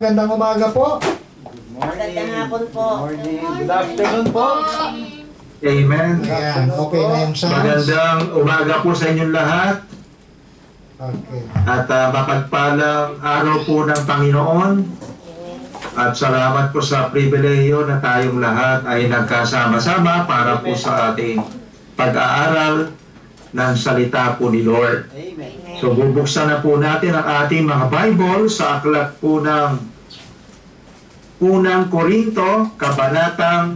Magandang umaga po. Magandang hapon po. Good afternoon po. Amen. Ayan, okay na yung sounds. Magandang umaga po sa inyong lahat. Okay. At mapagpalang araw po ng Panginoon. At salamat po sa pribileyo na tayong lahat ay nagkasama-sama para po sa ating pag-aaral ng salita po ni Lord. Amen. So bubuksan na po natin ang ating mga Bible sa aklat po ng Unang Korinto, Kabanatang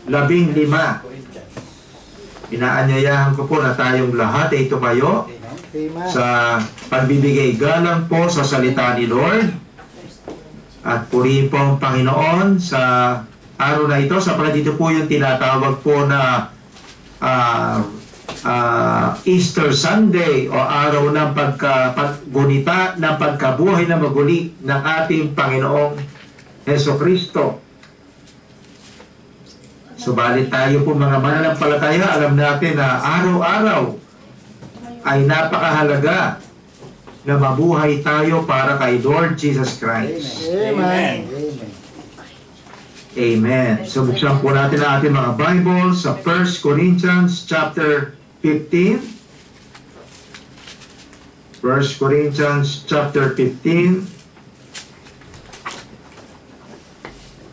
15. Inaanyayahan ko po na tayong lahat ay tumayo sa pagbibigay galang po sa salita ni Lord. At purihin po ang Panginoon sa araw na ito, sapagkat ito po yung tinatawag po na Easter Sunday o araw ng paggunita ng pagkabuhay na maguli ng ating Panginoong Jesucristo. Subalit tayo po mga mananampalataya, alam natin na araw-araw ay napakahalaga na mabuhay tayo para kay Lord Jesus Christ. Amen. Amen. So buksan po natin ang ating mga Bible sa 1 Corinthians chapter 15. 1 Corinthians chapter 15.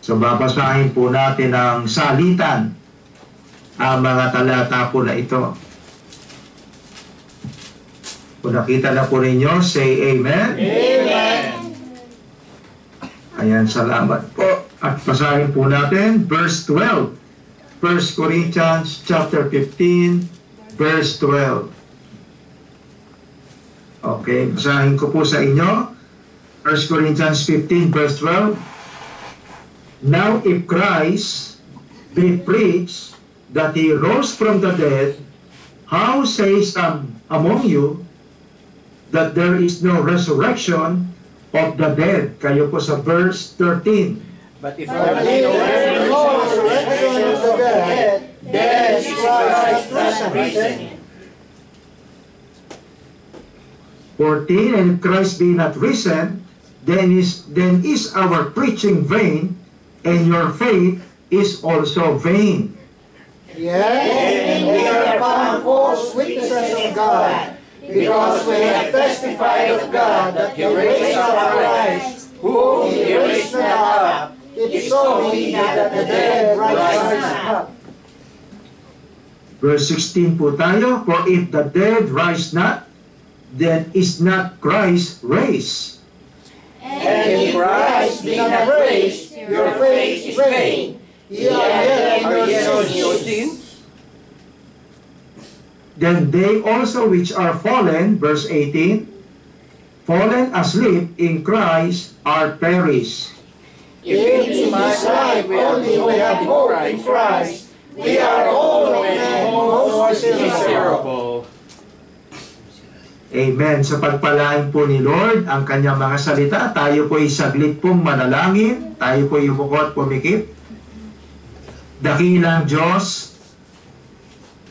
So babasahin po natin ang salitan, ang mga talata po na ito. Kung nakita na po ninyo, say Amen. Amen. Ayan, salamat po. At basahin po natin, verse 12. 1 Corinthians chapter 15, verse 12. Okay, basahin ko po sa inyo. 1 Corinthians 15, verse 12. Now if Christ be preached that He rose from the dead, how say some among you that there is no resurrection of the dead? Kayo po sa verse 13. But if there is no resurrection of the dead, then is Christ risen. 14, and if Christ be not risen, then is our preaching vain, and your faith is also vain. Yes, and we are found false witnesses of God, because we have testified of God that He raised up Christ, whom He raised not up, if so be that the dead rise not. Verse 16 po tayo, for if the dead rise not, then is not Christ raised. And if Christ be not raised, your faith is vain. Ye are yet in your sins. Then they also which are fallen, verse 18, fallen asleep in Christ are perished. If in this life only we have hope in Christ, we are all of men most miserable. Amen. Sa pagpalain po ni Lord ang kanyang mga salita, tayo po ay saglit pong manalangin, tayo po ay umuko at pumikit. Dakilang Diyos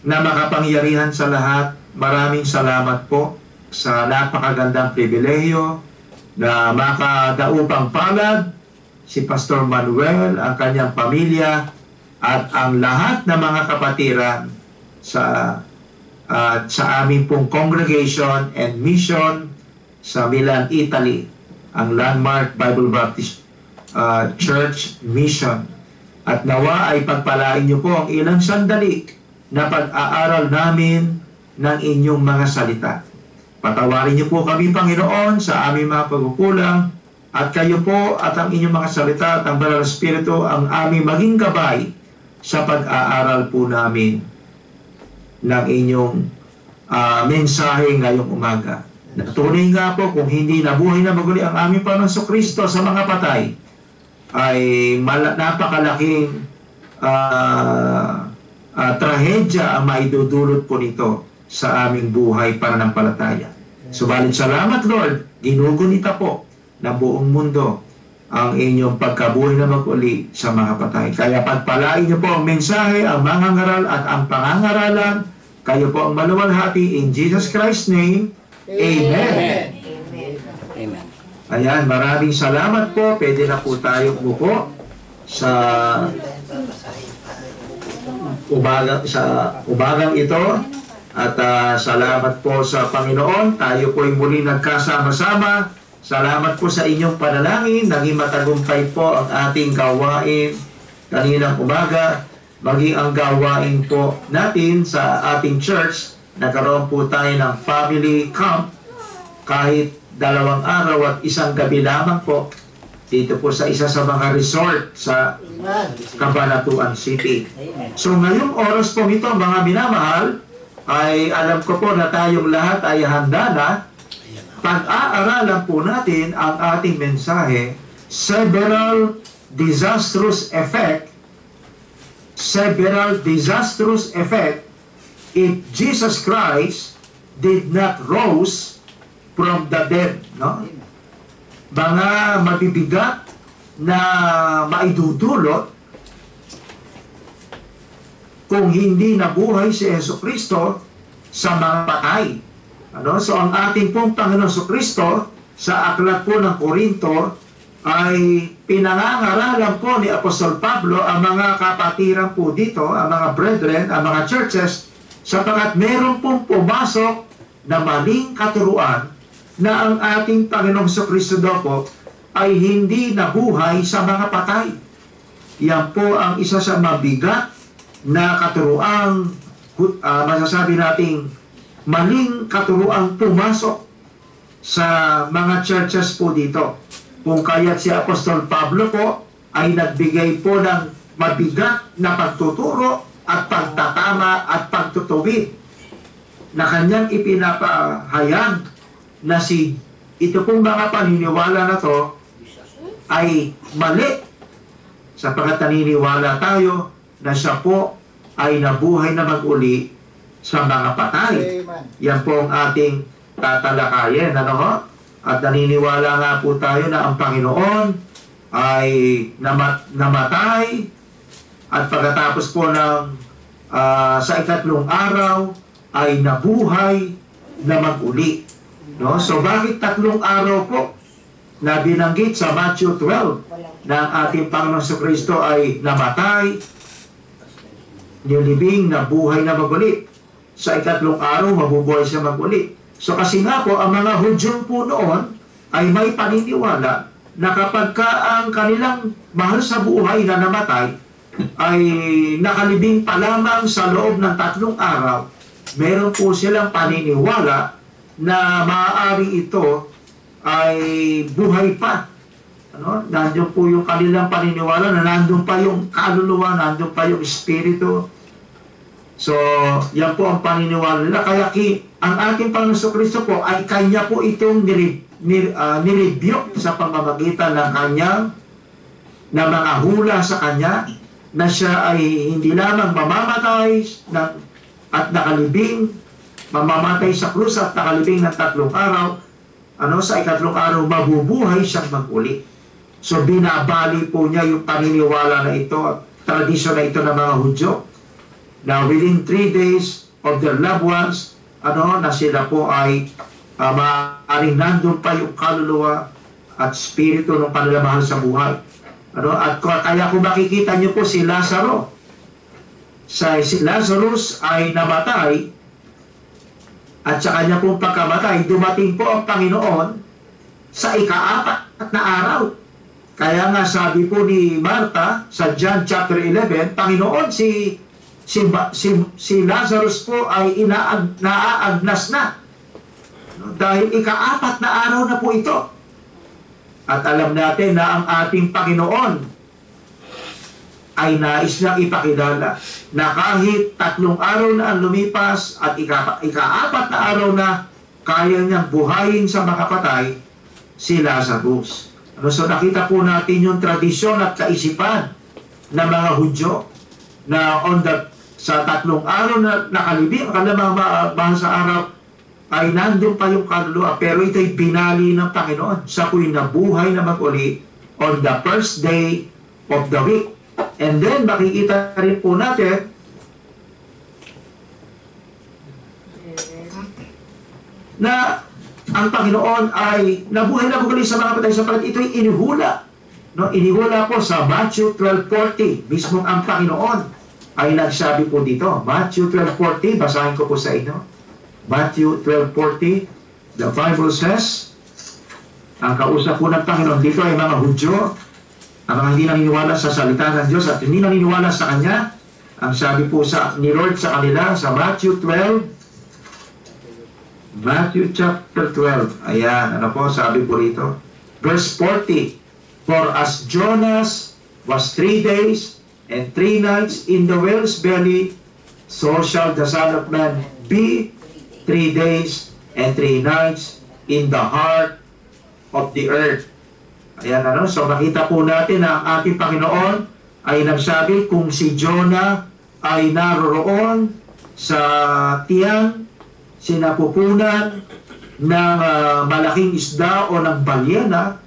na makapangyarihan sa lahat, maraming salamat po sa napakagandang pribilehiyo na makadaupang palad si Pastor Manuel, ang kanyang pamilya at ang lahat ng mga kapatiran sa aming pong congregation and mission sa Milan, Italy, ang Landmark Bible Baptist Church Mission. At nawa ay pagpalain niyo po ang ilang sandali na pag-aaral namin ng inyong mga salita. Patawarin niyo po kami, Panginoon, sa aming mga pagkukulang, at kayo po at ang inyong mga salita at ang Banal na Espiritu ang aming maging gabay sa pag-aaral po namin ng inyong mensahe ngayong umaga. Tunay nga po, kung hindi nabuhay na maguli ang aming Panginoon Kristo sa mga patay, ay napakalaking trahedya ang maidudulot po nito sa aming buhay pananampalataya. Subalit salamat, Lord, ginugunita po ng buong mundo ang inyong pagkabuhay na maguli sa mga patay. Kaya pagpalain niyo po ang mensahe, ang mga ngaral at ang pangangaralan. Kayo po ang maluwalhati in Jesus Christ's name. Amen. Amen. Ayan, maraming salamat po. Pwede na po tayo umupo sa umagang ito. At salamat po sa Panginoon. Tayo po ay muli nagkasama-sama. Salamat po sa inyong panalangin. Naging matagumpay po ang ating gawain kaninang umaga. Maging ang gawain po natin sa ating church. Nagkaroon po tayo ng family camp kahit 2 araw at 1 gabi lamang po dito po sa isa sa mga resort sa Cabanatuan City. So ngayong oras po ito mga minamahal, ay alam ko po na tayong lahat ay handa na. Pag-aaralan po natin ang ating mensahe, several disastrous effect if Jesus Christ did not rose from the dead, no? Mga mabibigat na maidudulot kung hindi nabuhay si Jesucristo sa mga patay. Ano? So ang ating pong Panginoon Jesucristo sa aklat po ng Korinto ay pinangangaralan po ni Apostol Pablo ang mga kapatiran po dito, ang mga brethren, ang mga churches, sapagat meron pong pumasok na maling katuruan na ang ating Panginoong Jesucristo daw po ay hindi nabuhay sa mga patay. Yan po ang isa sa mabigat na katuruang masasabi nating maling katuruang pumasok sa mga churches po dito. Kung kaya't si Apostol Pablo po ay nagbigay po ng mabigat na pagtuturo at pagtatama at pagtutuwid na kanyang ipinapahayag na ito pong mga paniniwala na to ay mali sapagkat naniniwala tayo na siya po ay nabuhay na mag-uli sa mga patay. Yan po ang ating tatalakayin. Ano ho? At naniniwala nga po tayo na ang Panginoon ay namatay at pagkatapos po ng sa ikatlong araw ay nabuhay na mag-uli. No? So bakit 3 araw po na binanggit sa Matthew 12 na ang ating Panginoon Jesucristo ay namatay, nilibing, nabuhay na mag-uli. Sa ikatlong araw, mabubuhay siya mag-uli. So kasi nga po, ang mga Hudyo po noon ay may paniniwala na kapag ka ang kanilang mahal sa buhay na namatay ay nakalibing pa lamang sa loob ng 3 araw, meron po silang paniniwala na maaari ito ay buhay pa. Ano? Nandun po yung kanilang paniniwala na nandun pa yung kaluluwa, nandun pa yung espiritu. So, yan po ang paniniwala nila. Kaya ang ating Panginoon Jesucristo po ay kanya po itong nirebuke sa pamamagitan ng kanyang na mga hula sa kanya na siya ay hindi lamang mamamatay at nakalibing, mamamatay sa krus at nakalibing ng 3 araw, sa ikatlong araw mabubuhay siyang mag-uli. So binabali po niya yung paniniwala na ito, tradisyon na ito ng mga Hudyo. Now within 3 days of their loved ones, na sila po ay maaaring nandun pa yung kaluluwa at spirito ng panilamahal sa buhay. At kaya kung makikita niyo po si Lazaro, si Lazarus ay namatay at sa kanya pong pagkamatay, dumating po ang Panginoon sa ika-4 na araw. Kaya nga sabi po ni Martha sa John chapter 11, Panginoon, si Lazarus po ay naaagnas na. Dahil ika-4 na araw na po ito. At alam natin na ang ating Panginoon ay nais niyang ipakilala na kahit 3 araw na ang lumipas at ika-4 na araw na kaya niyang buhayin sa mga patay si Lazarus. So nakita po natin yung tradisyon at kaisipan ng mga Hudyo na sa 3 araw na nakalibing, kalamang mahal sa araw, ay nandun pa yung kaluluwa. Pero ito'y binali ng Panginoon. Siya po'y nabuhay na mag-uli on the first day of the week. And then, makikita rin po natin na ang Panginoon ay nabuhay na muli sa mga patay sapagkat ito'y inihula. No? Inihula po sa Matthew 12:40. Mismong ang Panginoon ay nagsabi po dito. Matthew 12:40, basahin ko po sa inyo. Matthew 12:40, the Bible says, ang kausap po ng Panginoon dito ay mga Hudyo, ang mga hindi naniniwala sa salita ng Diyos at hindi naniniwala sa Kanya. Ang sabi po ni Lord sa kanila sa Matthew 12, Matthew chapter 12. Ayan, ano po, sabi po rito. Verse 40. For as Jonas was 3 days and 3 nights in the whale's belly, so shall the Son of Man be 3 days and 3 nights in the heart of the earth. Ayan, ano, so makita po natin na ang ating Panginoon ay nagsabi kung si Jonah ay naroroon sa tiyan, sinapupunan ng malaking isda o ng balyena,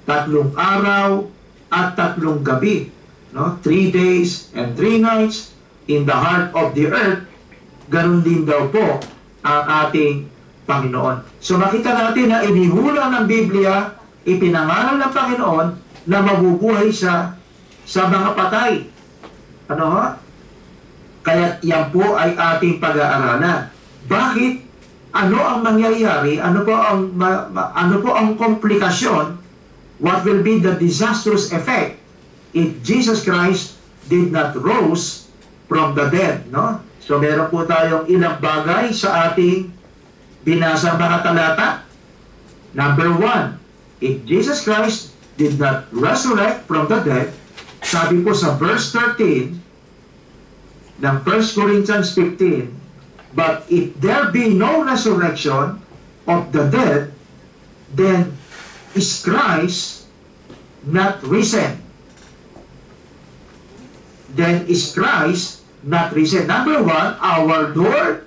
3 araw at 3 gabi, no? 3 days and 3 nights in the heart of the earth. Ganun din daw po ang ating Panginoon. So makita natin na inihula ng Biblia, ipinangaral ng Panginoon na mabubuhay siya sa mga patay. Ano ha? Kaya yan po ay ating pag-aaralan. Bakit? Ano ang mangyayari? Ano po ang komplikasyon? What will be the disastrous effect if Jesus Christ did not rose from the dead? No? So meron po tayong ilang bagay sa ating binasang mga talata. Number 1, if Jesus Christ did not resurrect from the dead, sabi po sa verse 13 ng 1 Corinthians 15, but if there be no resurrection of the dead, then is Christ not risen? Then is Christ not risen? Number 1, our Lord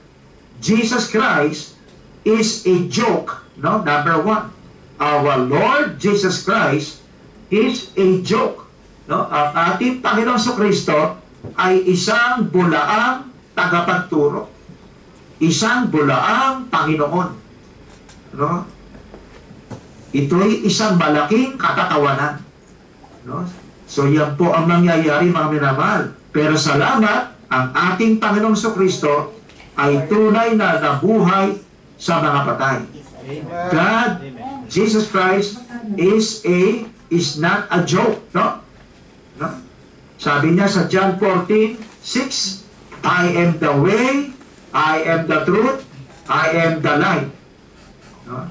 Jesus Christ is a joke. No? Number 1, our Lord Jesus Christ is a joke. No? Ang ating Panginoon Kristo ay isang bulaang tagapagturo. Isang bulaang Panginoon. No? Ito'y isang malaking katatawanan. No? So yan po ang mangyayari, mga minamahal. Pero salamat, ang ating Panginoong Kristo ay tunay na nabuhay sa mga patay. God, Jesus Christ is not a joke. No? No? Sabi niya sa John 14:6, I am the way, I am the truth, I am the light. No?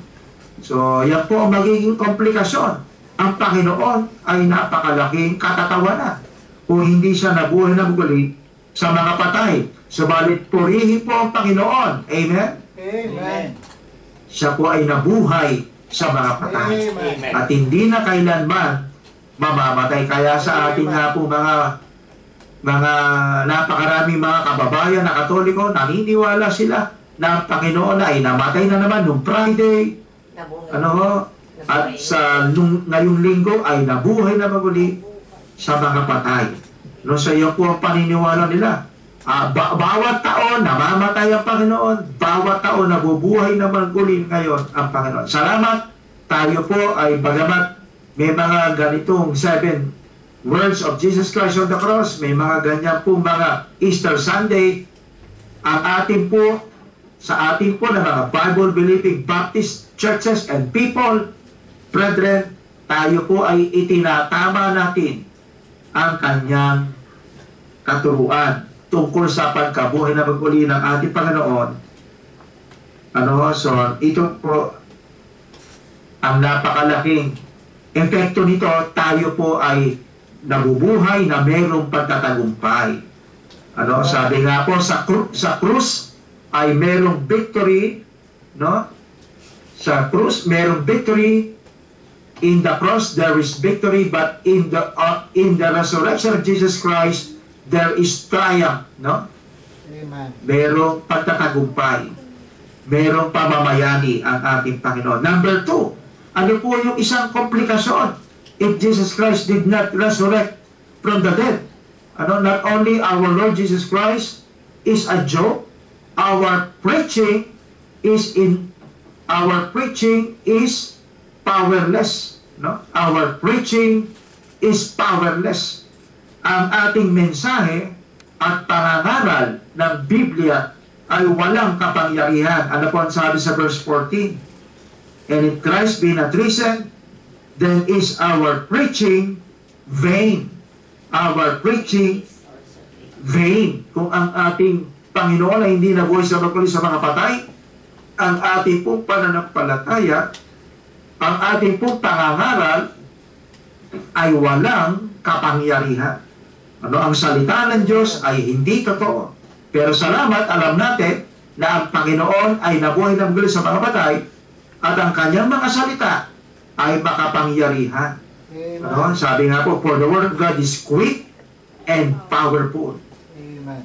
So, yan po ang magiging komplikasyon. Ang Panginoon ay napakalaking katatawanan. Kung hindi siya nabuhay na muli sa mga patay. Subalit purihin po ang Panginoon. Amen? Amen. Siya po ay nabuhay sa mga patay. Amen. At hindi na kailanman mamamatay. Kaya sa ating nga po mga napakaraming mga kababayan na Katoliko, naniniwala sila na ang Panginoon ay namatay na naman nung Friday, at sa ngayong linggo ay nabuhay na muli sa mga patay. No, sa iyo po ang paniniwala nila. Bawat taon namamatay ang Panginoon, bawat taon nabubuhay na muli ngayon ang Panginoon. Salamat, tayo po ay bagamat may mga ganitong 7 words of Jesus Christ on the cross, may mga ganyan po mga Easter Sunday, ang ating po, sa ating po na mga Bible-believing Baptist churches and people, brethren, tayo po ay itinatama natin ang kanyang katuruan tungkol sa pagkabuhay na maguli ng ating Panginoon. So, ito po ang napakalaking epekto nito. Tayo po ay nabubuhay na mayroong pagtatagumpay. Sabi nga po sa krus ay mayroong victory, no? Sa krus mayroong victory. In the cross there is victory, but in the resurrection of Jesus Christ there is triumph, no? Amen. Mayroong pagtatagumpay. Mayroong pamamayani ang ating Panginoon. Number 2, ano po yung isang komplikasyon if Jesus Christ did not resurrect from the dead? Not only our Lord Jesus Christ is a joke, our preaching is our preaching is powerless. No? Our preaching is powerless. Ang ating mensahe at pangangaral ng Biblia ay walang kapangyarihan. Ano po ang sabi sa verse 14? And if Christ be not risen, then is our preaching vain. Our preaching vain. Kung ang ating Panginoon ay hindi nabuhay sa pagpuli sa mga patay, ang ating pong pananampalataya, ang ating pong pangangaral ay walang kapangyarihan. Ano, ang salita ng Diyos ay hindi totoo. Pero salamat, alam natin na ang Panginoon ay nabuhay ng muli sa mga patay at ang kanyang mga salita ay makapangyarihan. Ano, sabi nga po, for the word of God is quick and powerful. Amen.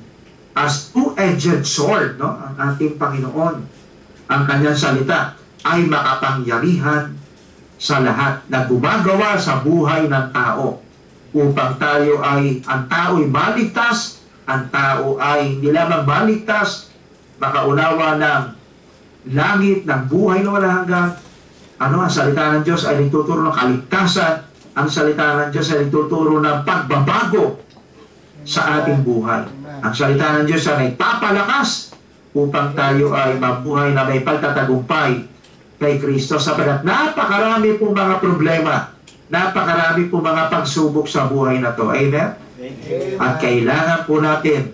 As two-edged sword, no, ang ating Panginoon, ang kanyang salita ay makapangyarihan sa lahat na gumagawa sa buhay ng tao upang ang tao ay maligtas, ang tao ay hindi lamang maligtas, makaunawa ng langit, ng buhay na wala hanggan. Ano, ang salita ng Diyos ay nagtuturo ng kaligtasan, ang salita ng Diyos ay nagtuturo ng pagbabago sa ating buhay. Ang salita ng Diyos ay nagpapalakas upang tayo ay mabuhay na may pagtatagumpay kay Kristo, sapagkat napakarami pong mga problema, napakarami pong mga pagsubok sa buhay na to. Amen? At kailangan po natin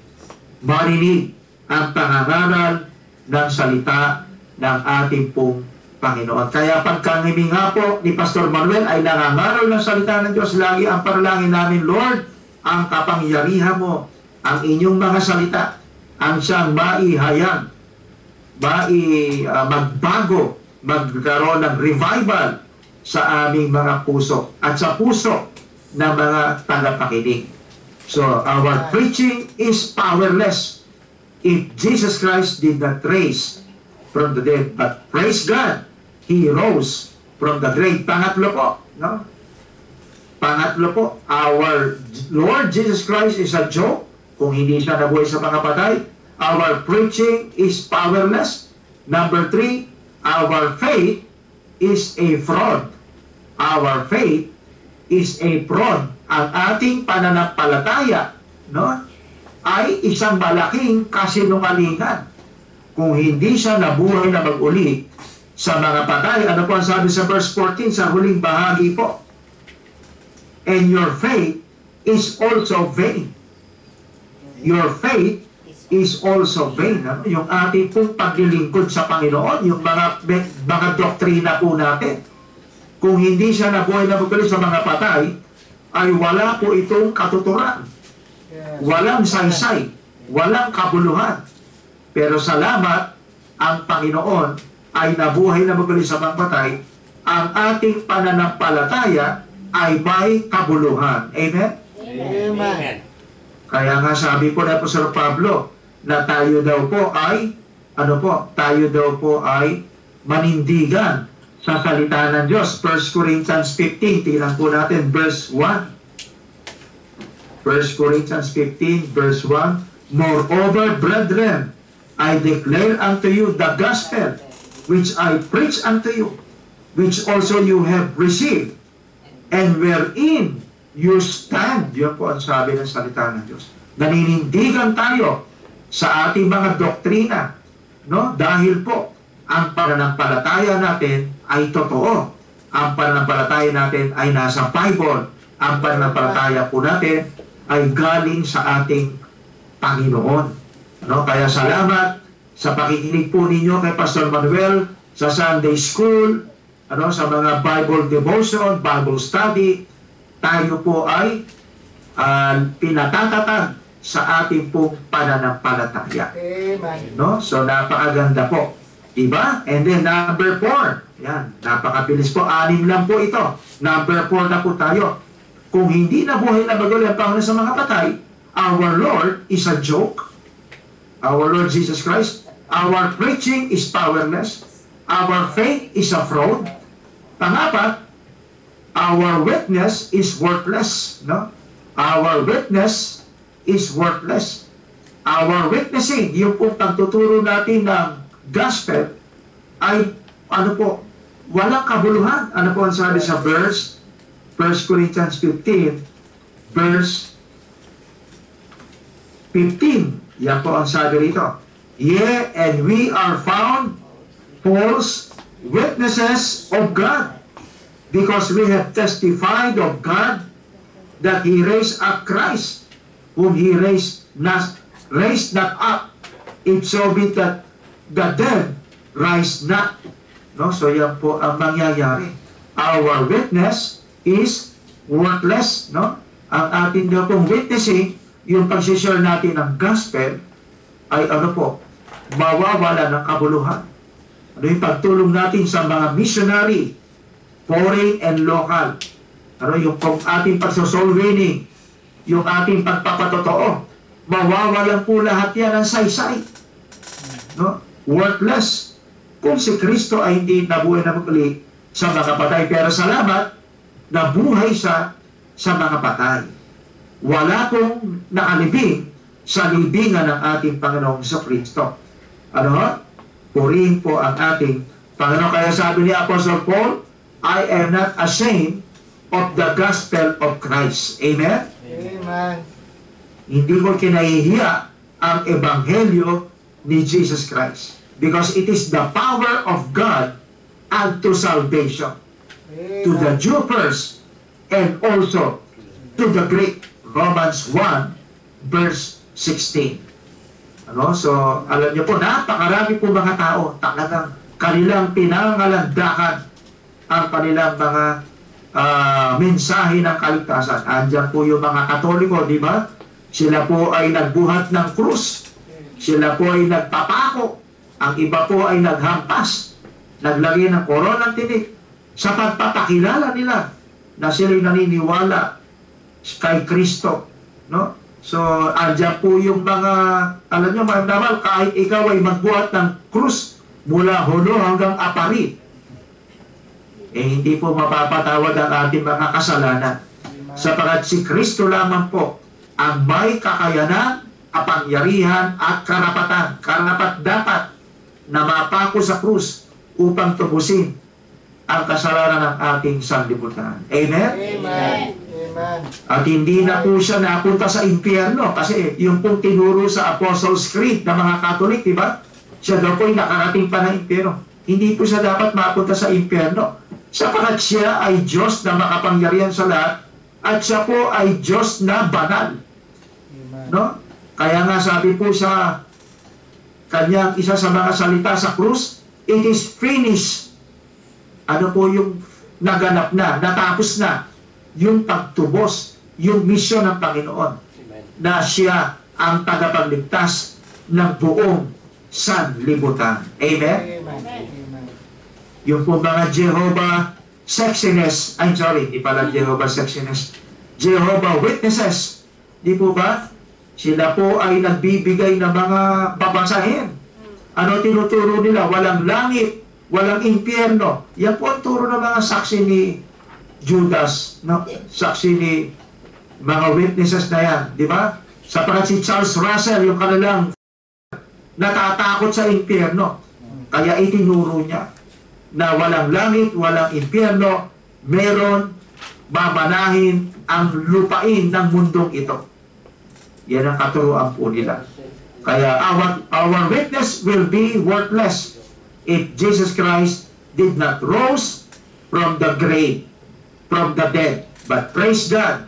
marinig ang pangangaral ng salita ng ating pong Panginoon. Kaya pagkangimi nga po ni Pastor Manuel ay nangangaral ng salita ng Diyos, lagi ang paralangin namin, Lord, ang kapangyarihan mo, ang inyong mga salita, ang siyang maihayag, magbago, magkaroon ng revival sa aming mga puso at sa puso ng mga tagapakinig. So, our preaching is powerless if Jesus Christ did not rise from the dead. But praise God, He rose from the grave. Pangatlo po, no? Pangatlo po, our Lord Jesus Christ is a joke kung hindi siya nabuhay sa mga patay. Our preaching is powerless. Number 3, our faith is a fraud. Our faith is a fraud. Ang ating pananampalataya, no, ay isang malaking kasinungalingan. Kung hindi siya nabuhay na mag-uli sa mga patay, ano po ang sabi sa verse 14 sa huling bahagi po? And your faith is also vain. Your faith is also vain. Ano? Yung ating pong paglilingkod sa Panginoon, yung mga doktrina po natin, kung hindi siya nabuhay na mag-uli sa mga patay, ay wala po itong katuturan. Walang saysay, walang kabuluhan. Pero salamat, ang Panginoon ay nabuhay na mag-uli sa mga patay, ang ating pananampalataya ay may kabuluhan. Amen? Amen. Kaya nga sabi po na po Sir Pablo, na tayo daw po ay, tayo daw po ay manindigan sa salita ng Diyos. 1 Corinthians 15, tingnan po natin, verse 1. 1 Corinthians 15, verse 1. Moreover, brethren, I declare unto you the gospel which I preach unto you, which also you have received, and wherein you stand. Yun po ang sabi ng salita ng Diyos. Naninindigan tayo sa ating mga doktrina, no? Dahil po, ang pananampalataya natin ay totoo. Ang pananampalataya natin ay nasa Bible. Ang pananampalataya po natin ay galing sa ating Panginoon. No? Kaya salamat sa pakikinig po ninyo kay Pastor Manuel sa Sunday School, sa mga Bible devotion, Bible study. Tayo po ay pinatatatag sa ating pong pananampalataya. Amen. No? So, napakaganda po. Diba? And then, number 4. Yan. Napakabilis po. 6 lang po ito. Number 4 na po tayo. Kung hindi nabuhay na mag-uli ang Panginoon sa mga patay, our Lord is a joke. Our Lord Jesus Christ. Our preaching is powerless. Our faith is a fraud. Pangapat, our witness is worthless. No? Our witness is worthless. Our witnessing, yung pong pagtuturo natin ng gospel, ay ano po, walang kabuluhan. Ano po ang sabi sa verse 1 Corinthians 15, verse 15. Yan po ang sabi rito. Yea, and we are found false witnesses of God, because we have testified of God that He raised up Christ, whom He raised not up, if so be that the dead rise not. No? So yan po ang mangyayari. Our witness is worthless. No? Ang ating daw pong witnessing, yung pag-share natin ng gospel, ay ano po, mawawala ng kabuluhan. Ano yung pagtulong natin sa mga missionary, foreign and local. Ano yung ating pagsosoul winning, yung ating pagpapatotoo, mawawalan po lahat yan ng saysay. No? Worthless. Kung si Kristo ay hindi nabuhay na muli sa mga patay, pero salamat, nabuhay siya sa mga patay. Wala pong nakalibing sa libingan ng ating Panginoong Kristo. Ano? Purihin po ang ating Panginoon. Kaya sabi ni Apostle Paul, I am not ashamed of the gospel of Christ. Amen? Amen. Hindi ko kinahihiya ang ebanghelyo ni Jesus Christ, because it is the power of God unto salvation, to the Jew first and also to the Greek. Romans 1 verse 16. Ano? So, alam niyo po, napakarami po mga tao, talagang kanilang pinangalandakan ang kanilang mga mensahe ng kaligtasan. Andiyan po yung mga Katoliko, di ba? Sila po ay nagbuhat ng krus. Sila po ay nagpapako. Ang iba po ay naghampas. Naglagay ng koronang tinik sa pagpapakilala nila na sila'y naniniwala kay Kristo. No? So, andyan po yung mga, alam nyo, maramdaman, kahit ikaw ay magbuhat ng krus mula hulo hanggang apari, eh hindi po mapapatawad ang ating mga kasalanan. Sapagat si Kristo lamang po ang may kakayanan, kapangyarihan at karapatan, karapat-dapat na mapako sa krus upang tubusin ang kasalanan ng ating sanlibutan. Amen? Amen. Amen. At hindi na po siya napunta sa impyerno, kasi yung pong tinuro sa Apostles' Creed ng mga Katolik, di ba? Siya daw po ay nakarating pa ng impyerno. Hindi po siya dapat mapunta sa impyerno, sapagat siya ay Diyos na makapangyarihan sa lahat, at siya po ay Diyos na banal. No? Kaya nga sabi po sa kanyang isa sa mga salita sa krus, it is finished. Ano po yung naganap na, natapos na yung pagtubos, yung misyon ng Panginoon, na siya ang tagapagligtas ng buong sanlibutan. Amen? Amen. Yung po mga Jehovah Sectionist, I'm sorry, di pala Jehovah Sectionist, Jehovah Witnesses, di po ba? Sila po ay nagbibigay ng mga babasahin. Ano tinuturo nila? Walang langit, walang impyerno. Yan po ang turo ng mga saksi ni Judas, no? Saksi ni mga witnesses na yan, di ba? Sapagat si Charles Russell, yung kanilang natatakot sa impyerno, kaya itinuro niya na walang langit, walang impyerno, meron babanahin ang lupain ng mundong ito. Yan ang katuruan po nila. Kaya our witness will be worthless if Jesus Christ did not rose from the grave, from the dead. But praise God,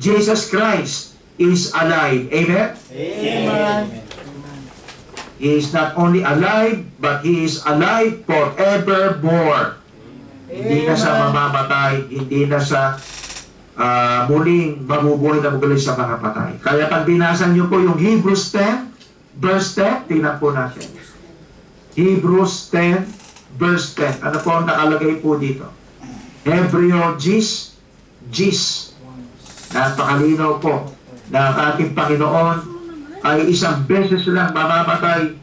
Jesus Christ is alive. Amen? Amen. He is not only alive, but He is alive forevermore. Hindi na siya mamamatay, hindi na siya muling mabubuhay na magaling sa mga patay. Kaya pag binasa niyo po yung Hebrews 10, verse 10, tingnan po natin. Hebrews 10, verse 10. Ano po ang nakalagay po dito? Hebreo Gis. Napakalinaw po na ang ating Panginoon ay isang beses lang mamamatay,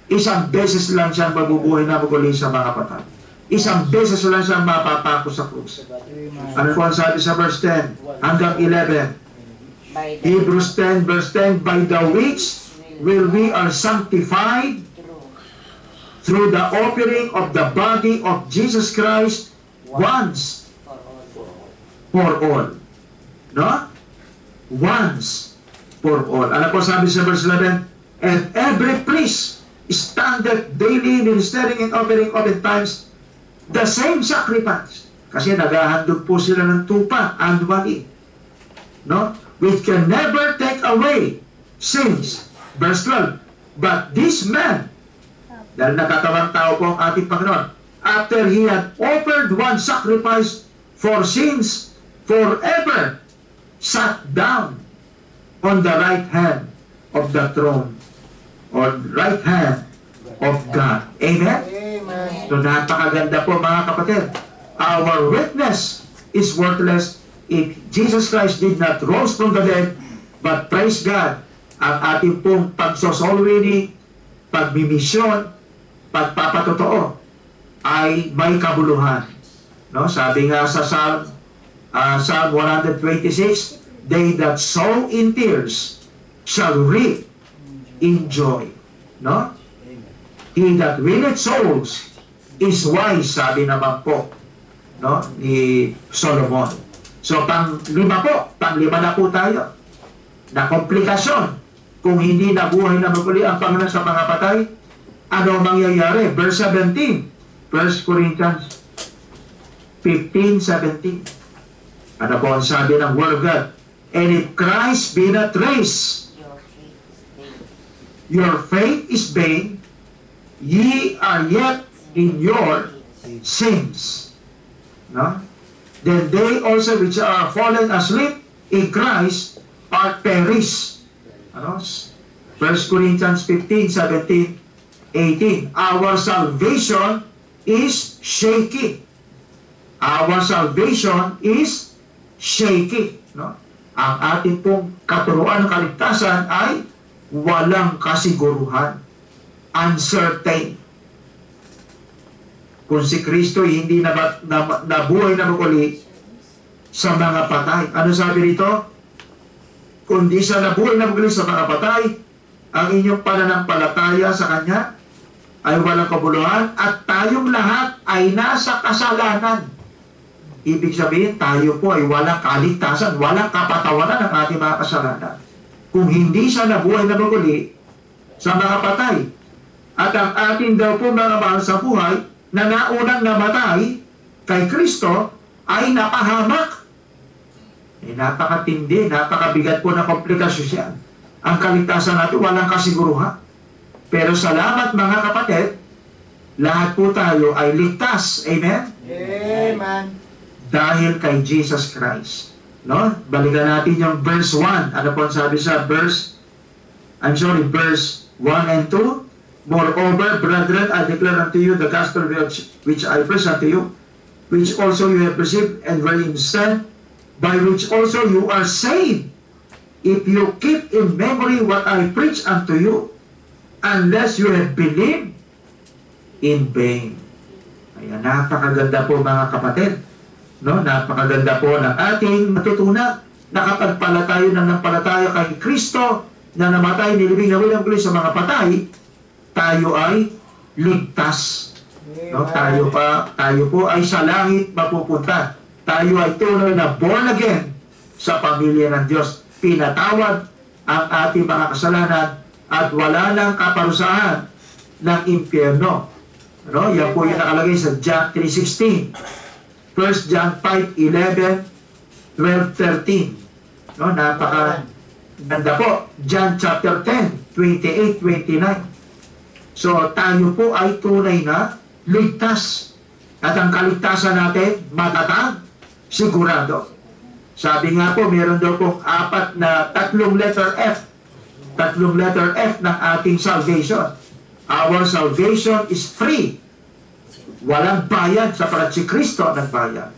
isang beses lang siyang mabubuhay na magaling sa mga patay. Isang beses lang siyang mapapako sa krus. Ano po ang sabi sa verse 10 hanggang 11? Hebrews 10 verse 10, by the which will we are sanctified through the offering of the body of Jesus Christ once for all. No? Once for all. Ano po sabi sa verse 11? And every priest standeth daily ministering and offering oftentimes the same sacrifice. Kasi naghahandog po sila ng tupa annually. No? Which can never take away sins. Verse 12. But this man, dahil nakatawang tao po ang ating Panginoon, after He had offered one sacrifice for sins forever, sat down on the right hand of the throne, or right hand of God. Amen? Amen. So napakaganda po mga kapatid. Our witness is worthless if Jesus Christ did not rose from the dead, but praise God, ang ating pong pagsosolwini, pagmimisyon, pagpapatotoo ay may kabuluhan. No? Sabi nga sa Psalm 126, they that sow in tears shall reap in joy. No? He that winneth souls is wise, sabi naman po, no, ni Solomon. So pang-lima na po tayo na komplikasyon kung hindi nabuhay na maguli ang Panginoon sa mga patay. Ano mangyayari? Verse 17, 1 Corinthians 15:17. Ano po ang sabi ng Word of God? And if Christ be not raised, your faith is vain, ye are yet in your sins. No? Then they also which are fallen asleep in Christ are perished. Ano? 1 Corinthians 15:17, 18. Our salvation is shaky. Our salvation is shaky. No? Ang ating pong katuruan ng kaligtasan ay walang kasiguruhan. Uncertain. Kung si Kristo hindi nabuhay na muli sa mga patay. Ano sabi rito? Kung di siya nabuhay na muli sa mga patay, ang inyong pananampalataya sa Kanya ay walang kabuluhan at tayong lahat ay nasa kasalanan. Ibig sabihin, tayo po ay walang kaligtasan, walang kapatawaran ng ating mga kasalanan. Kung hindi siya nabuhay na muli sa mga patay, at ang ating daw po mga mahal sa buhay na naunang namatay kay Kristo ay napahamak. Napakatindi, napakabigat po na komplikasyon siya. Ang kaligtasan natin walang kasiguruhan. Pero salamat mga kapatid, lahat po tayo ay ligtas. Amen? Amen. Dahil kay Jesus Christ. No? Balikan natin yung verse 1. Ano po ang sabi sa verse 1 and 2? Moreover, brethren, I declare unto you the gospel which I preach unto you, which also you have received and wherein stand, by which also you are saved, if you keep in memory what I preach unto you, unless you have believed in vain. Ayan, napakaganda po mga kapatid. No? Napakaganda po ng ating matutunan. Nakapagpalatayo na ng palataya kay Kristo na namatay, nilibing na walang sa mga patay, tayo ay ligtas. No? Tayo po ay sa langit mapupunta. Tayo ay tunay na born again sa pamilya ng Diyos. Pinatawad ang ating mga kasalanan at wala nang kaparusahan ng impyerno. No? Yan po yung nakalagay sa John 3:16. 1 John 5:11, 12, 13. No? Napaka-ganda po. John chapter 10, 28, 29. So, tayo po ay tunay na ligtas. At ang kaligtasan natin, matatag, sigurado. Sabi nga po, meron daw po tatlong letter F. Tatlong letter F ng ating salvation. Our salvation is free. Walang bayad sapagat si Kristo nagbayad.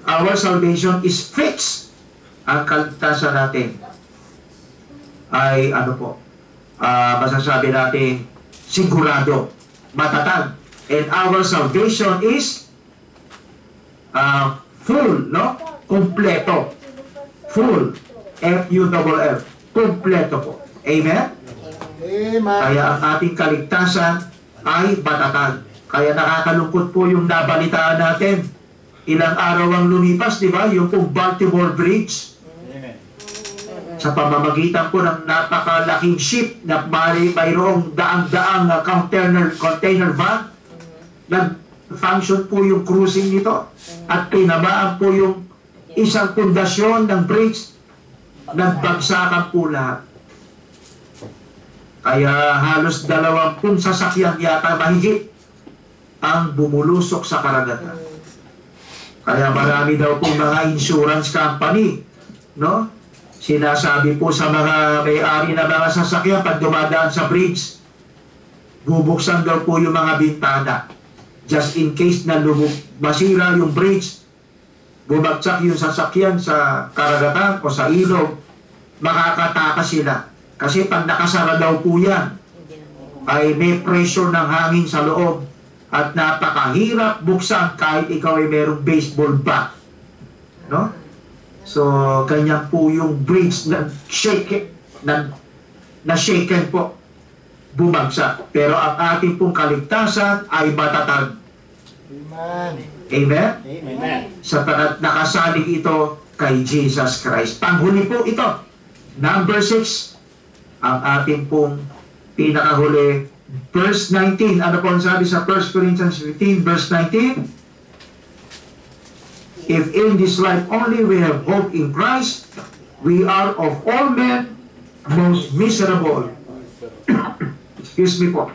Our salvation is fixed. Ang kaligtasan natin ay masasabi natin sigurado, matatag. And our salvation is full, no? Kompleto. Full. F-U-L-L. Kompleto po. Amen? Amen. Kaya ang ating kaligtasan ay matatag. Kaya nakakalungkot po yung nabalitaan natin. Ilang araw ang lumipas, di ba? Yung pong Baltimore Bridge. Sa pamamagitan po ng napakalaking ship na mayroong daang-daang container van, nag-function po yung cruising nito at tinamaan po yung isang pundasyon ng bridge, nagbagsakan po lahat. Kaya halos 20 sasakyan yata mahigit ang bumulusok sa karagatan. Kaya marami daw po mga insurance company, no? Sinasabi po sa mga may-ari na mga sasakyan pag dumadaan sa bridge, bubuksan daw po yung mga bintana. Just in case na masira yung bridge, bumagsak yung sasakyan sa karagatan o sa ilog, makakatakas sila. Kasi pag nakasara daw po yan, ay may pressure ng hangin sa loob at napakahirap buksan kahit ikaw ay merong baseball bat. No? So, ganyan po yung bridge na shaken po, bumagsak. Pero ang ating pong kaligtasan ay matatag. Amen. Amen? Amen. Sapagat nakasalig ito kay Jesus Christ. Panghuli po ito. Number 6, ang ating pong pinakahuli, verse 19. Ano po ang sabi sa 1 Corinthians 15, verse 19? If in this life only we have hope in Christ, we are of all men most miserable. Excuse me po.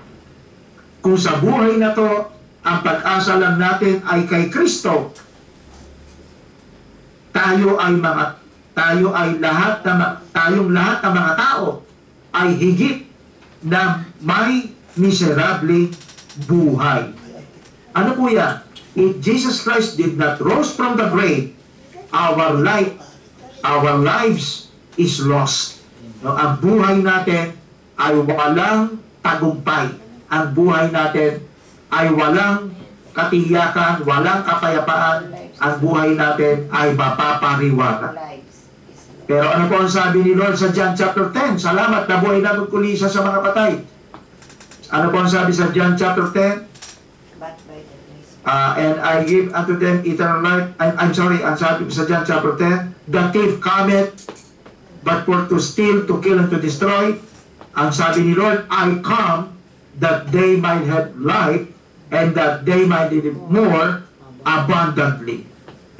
Kung sa buhay na to, ang pag-asa lang natin ay kay Kristo, tayong lahat ng mga tao ay higit na may miserable buhay. Ano po yan? If Jesus Christ did not rose from the grave, our lives is lost. No, ang buhay natin ay walang tagumpay. Ang buhay natin ay walang katiyakan, walang kapayapaan. Ang buhay natin ay mapapariwara. Pero ano po ang sabi ni Lord sa John chapter 10? Salamat na buhay namin kulisa sa mga patay. Ano po ang sabi sa John chapter 10? And I give unto them eternal life. I'm sorry, ang sabi sa John chapter 10, the thief cometh, but for to steal, to kill, and to destroy. Ang sabi ni Lord, I come that they might have life, and that they might live more abundantly.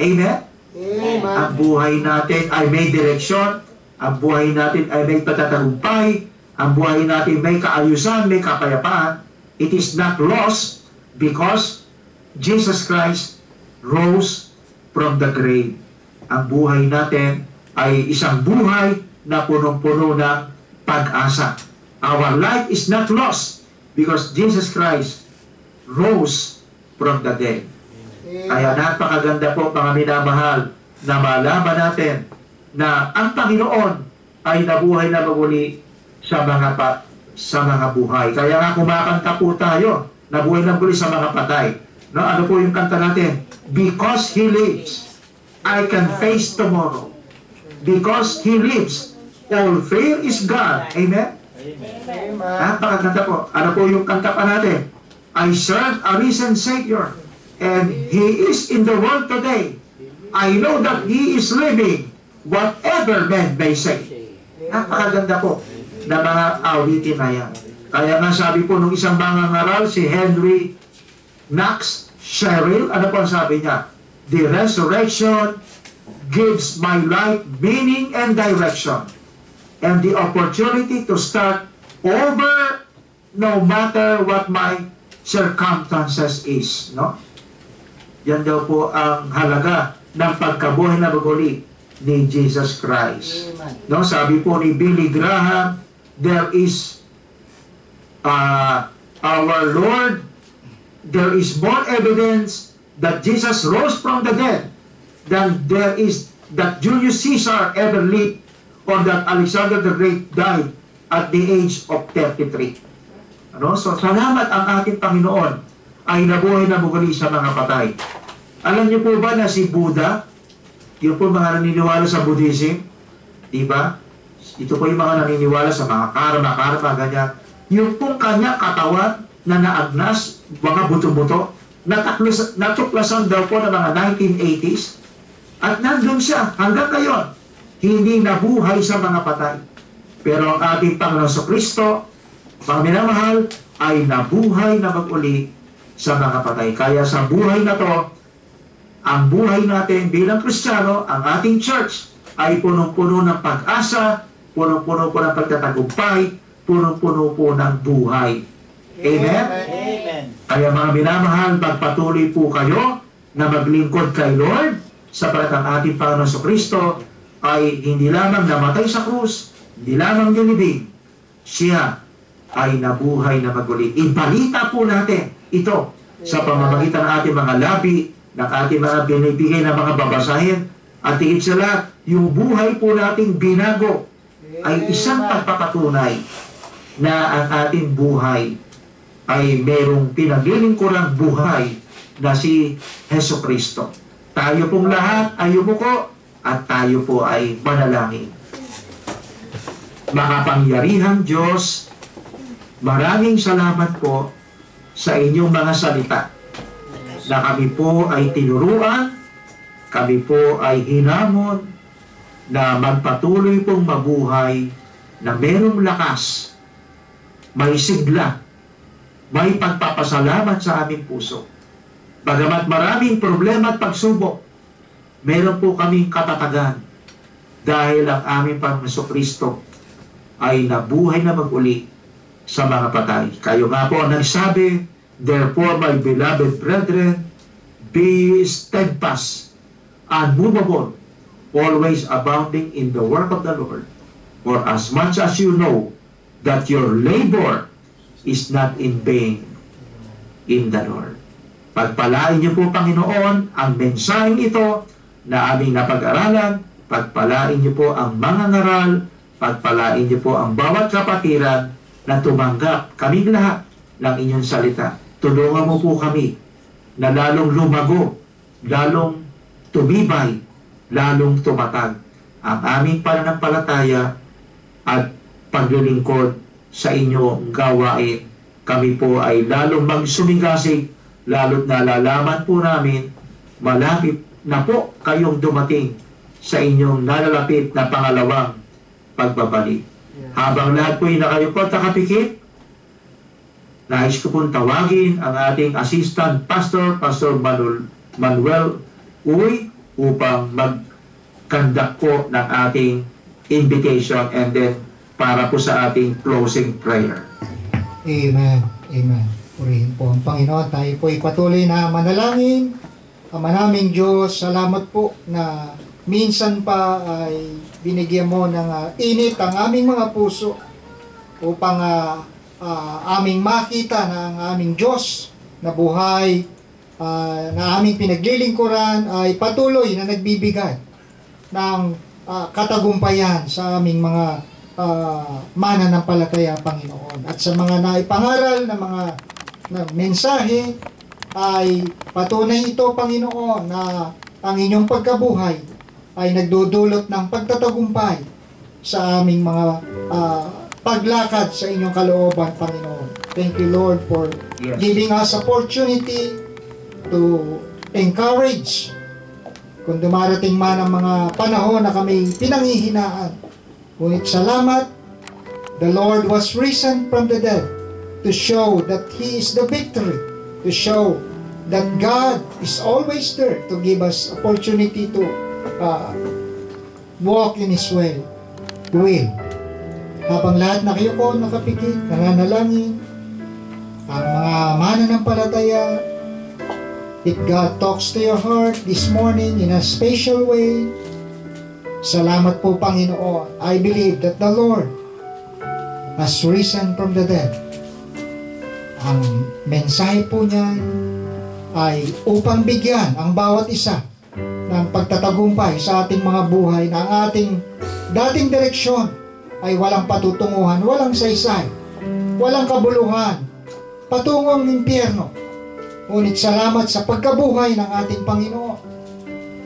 Amen? Amen. Ang buhay natin ay may direksyon, ang buhay natin ay may patatagumpay, ang buhay natin may kaayusan, may kapayapaan. It is not lost because Jesus Christ rose from the grave. Ang buhay natin ay isang buhay na punong-puno ng pag-asa. Our life is not lost because Jesus Christ rose from the dead. Kaya napakaganda po, mga minamahal, na malaman natin na ang Panginoon ay nabuhay na muli sa mga buhay. Kaya nga kumakanta po tayo, nabuhay na muli sa mga patay. No, ano po yung kanta natin? Because He lives, I can face tomorrow. Because He lives, all fear is gone. Amen? Amen. Napakaganda po. Ano po yung kanta pa natin? I serve a risen Savior, and He is in the world today. I know that He is living, whatever men may say. Napakaganda po na mga awitin na yan. Kaya nga sabi po nung isang mangangaral, si Henry Knox Cheryl, ano po ang sabi niya? The resurrection gives my life meaning and direction, and the opportunity to start over no matter what my circumstances is. No? Yan daw po ang halaga ng pagkabuhay na muli ni Jesus Christ. No? Sabi po ni Billy Graham, there is our Lord, there is more evidence that Jesus rose from the dead than there is that Julius Caesar ever lived or that Alexander the Great died at the age of 33. Ano? So, salamat ang ating Panginoon ay nabuhay na muli sa mga patay. Alam niyo po ba na si Buddha, yun po mga naniniwala sa Buddhism, diba? Ito po yung mga naniniwala sa mga karma, ganyan. Yung pong kanya katawan na naagnas, mga buto-buto, natuklasan daw po ng mga 1980s, at nandun siya hanggang ngayon, hindi nabuhay sa mga patay. Pero ang ating Panginoon Kristo, mga minamahal, ay nabuhay na mag-uli sa mga patay. Kaya sa buhay na to, ang buhay natin bilang Kristiyano, ang ating church, ay punong-puno ng pag-asa, punong-puno po ng pagtatagumpay, punong-puno po ng buhay. Amen? Amen. Kaya mga minamahal, magpatuloy po kayo na maglingkod kay Lord, sapagat ang ating Panginoon Kristo ay hindi lamang namatay sa krus, hindi lamang nilibing, siya ay nabuhay na maguli. Ibalita po natin ito sa pamamagitan ng ating mga labi, ng ating mga binibigay na mga babasahin, at higit sa lahat, yung buhay po nating binago ay isang pagpapatunay na ang ating buhay ay merong pinaglilingkurang buhay na si Hesus Kristo. Tayo pong lahat ay yumuko at tayo po ay manalangin. Makapangyarihang Diyos, maraming salamat po sa inyong mga salita na kami po ay tinuruan, kami po ay hinamon na magpatuloy pong mabuhay na merong lakas, may sigla, may pagpapasalamat sa aming puso. Bagamat maraming problema at pagsubok, meron po kaming katatagan dahil ang aming Panginoon Kristo ay nabuhay na mag-uli sa mga patay. Kayo nga po ang nagsabi, therefore, my beloved brethren, be steadfast, unmovable, always abounding in the work of the Lord. For as much as you know that your labor is not in vain in the Lord. Pagpalain niyo po, Panginoon, ang mensaheng ito na aming napag-aralan. Pagpalain niyo po ang mga ngaral. Pagpalain niyo po ang bawat kapatiran na tumanggap kaming lahat ng inyong salita. Tulungan mo po kami na lalong lumago, lalong tumibay, lalong tumatag ang aming pananampalataya at paglilingkod sa inyong gawain. Kami po ay lalong magsumigasig, lalo't nalalaman po namin, malapit na po kayong dumating sa inyong nalalapit na pangalawang pagbabalik. Habang lahat po ay nakayuko at nakapikit, nais ko pong tawagin ang ating assistant pastor, Pastor Manuel Uy, upang mag-conduct po ng ating invitation and then para po sa ating closing prayer. Amen. Amen. Purihin po ang Panginoon. Tayo po ipatuloy na manalangin. Ama naming Diyos, salamat po na minsan pa ay binigyan mo ng init ang aming mga puso upang aming makita na ang aming Diyos na buhay na aming pinaglilingkuran ay patuloy na nagbibigay ng katagumpayan sa aming mga mananampalataya, Panginoon. At sa mga naipangaral na mga mensahe ay patunay ito, Panginoon, na ang inyong pagkabuhay ay nagdudulot ng pagtatagumpay sa aming mga paglakad sa inyong kalooban, Panginoon. Thank you, Lord, for giving us opportunity to encourage kung dumarating man ang mga panahon na kami pinanghihinaan. Ngunit salamat, the Lord was risen from the dead to show that He is the victory, to show that God is always there to give us opportunity to walk in His will. Habang lahat na kayo ko nakapikit, nananalangin, ang mga mananampalataya, if God talks to your heart this morning in a special way, salamat po, Panginoon. I believe that the Lord has risen from the dead. Ang mensahe po niya ay upang bigyan ang bawat isa ng pagtatagumpay sa ating mga buhay na ang ating dating direksyon ay walang patutunguhan, walang saysay, walang kabuluhan, patungong impyerno. Ngunit salamat sa pagkabuhay ng ating Panginoon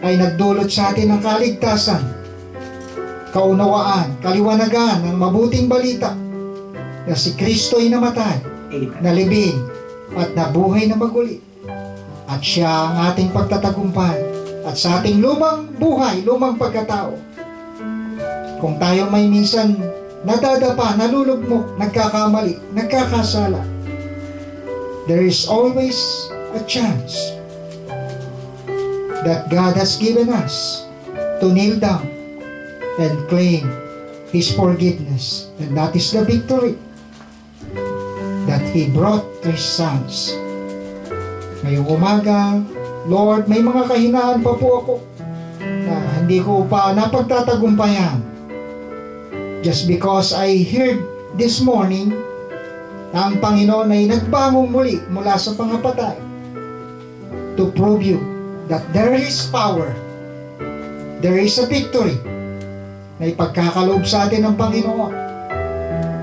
ay nagdulot sa atin ng kaligtasan, kaunawaan, kaliwanagan ng mabuting balita na si Kristo ay namatay Amen. nalibing, at nabuhay na maguli. At siya ang ating pagtatagumpay. At sa ating lumang buhay, lumang pagkatao, kung tayo may minsan nadadapa, nalulugmok, nagkakamali, nagkakasala, there is always a chance that God has given us to kneel down and claim His forgiveness. And that is the victory that He brought to His sons. Ngayong umaga, Lord, may mga kahinaan pa po ako na hindi ko pa napagtatagumpayan. Just because I heard this morning na ang Panginoon ay nagbangong muli mula sa pangapatay to prove you that there is power, there is a victory na ipagkakaloob sa atin ng Panginoon.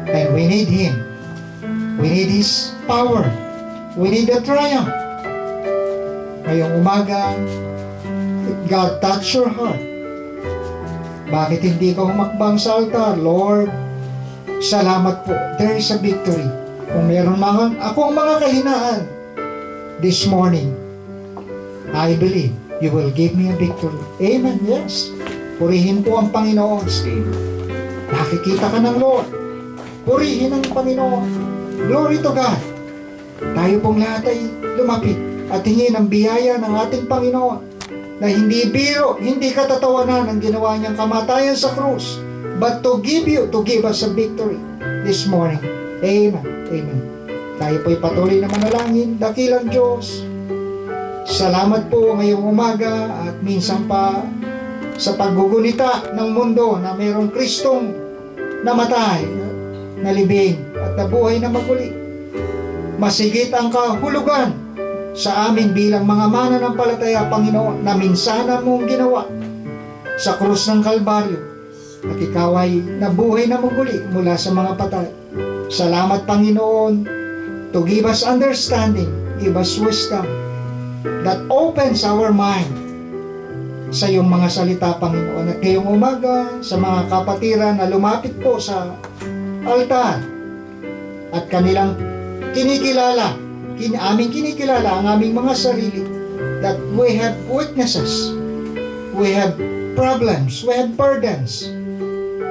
And we need Him. We need His power. We need the triumph. Ngayong umaga, God touch your heart. Bakit hindi ka humakbang sa altar? Lord, salamat po. There is a victory. Kung meron akong mga kahinaan this morning, I believe you will give me a victory. Amen. Yes. Purihin po ang Panginoon. Nakikita ka ng Lord. Purihin ang Panginoon. Glory to God. Tayo pong lahat ay lumapit at hingin ang biyaya ng ating Panginoon na hindi biro, hindi katatawanan ang ginawa niyang kamatayan sa krus, but to give us a victory this morning. Amen. Amen. Tayo po'y patuloy na manalangin. Dakilang Diyos, salamat po ngayong umaga at minsan pa sa paggugunita ng mundo na mayroong Kristong namatay, nalibing at nabuhay na maguli. Masigit ang kahulugan sa amin bilang mga mananampalataya, Panginoon, na minsana mong ginawa sa krus ng Kalbaryo at ikaw ay nabuhay na maguli mula sa mga patay. Salamat, Panginoon, to give us understanding, give us wisdom that opens our mind sa iyong mga salita, Panginoon. At ngayong umaga, sa mga kapatiran na lumapit po sa altar at kanilang kinikilala, aming kinikilala ang aming mga sarili, that we have weaknesses, we have problems, we have burdens,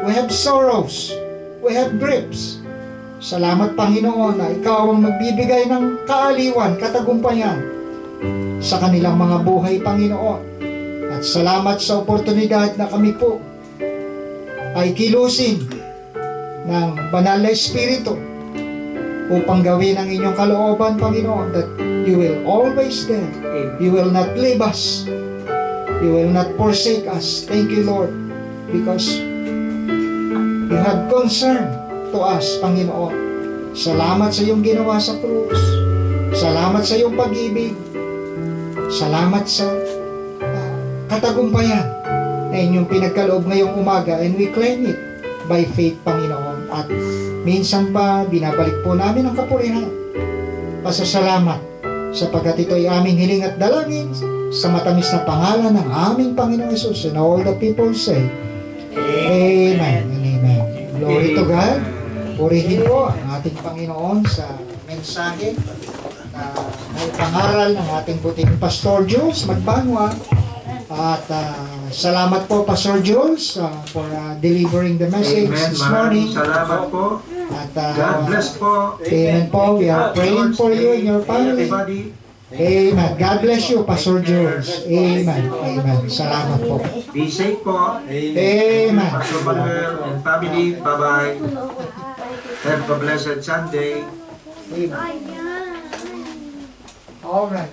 we have sorrows, we have griefs. Salamat, Panginoon, na ikaw ang magbibigay ng kaaliwan, katagumpayan sa kanilang mga buhay, Panginoon. At salamat sa oportunidad na kami po ay kilusin ng banal na Espiritu upang gawin ang inyong kalooban, Panginoon, that you will always there. You will not leave us. You will not forsake us. Thank you, Lord, because you have concern to us, Panginoon. Salamat sa iyong ginawa sa krus. Salamat sa iyong pag-ibig. Salamat sa katagumpayan na inyong pinagkaloob ngayong umaga, and we claim it by faith, Panginoon. At minsan pa, binabalik po namin ang kapurihan. Pasasalamat sapagkat ito ay aming hiling at dalangin sa matamis na pangalan ng aming Panginoong Hesus. And all the people say, Amen and Amen. Glory to God. Purihin po ang ating Panginoon sa mensahe na may pangaral ng ating buting Pastor Jules Magbanwa. At salamat po, Pastor Jules, for delivering the message this morning. Salamat po. At God bless po. Amen po. We are praying for you and your family. Amen. God bless you, Pastor Jules. Amen. Amen. Salamat po. Be safe po. Amen. Pastor Manuel and family, bye-bye. Have a blessed Sunday. Amen. All right.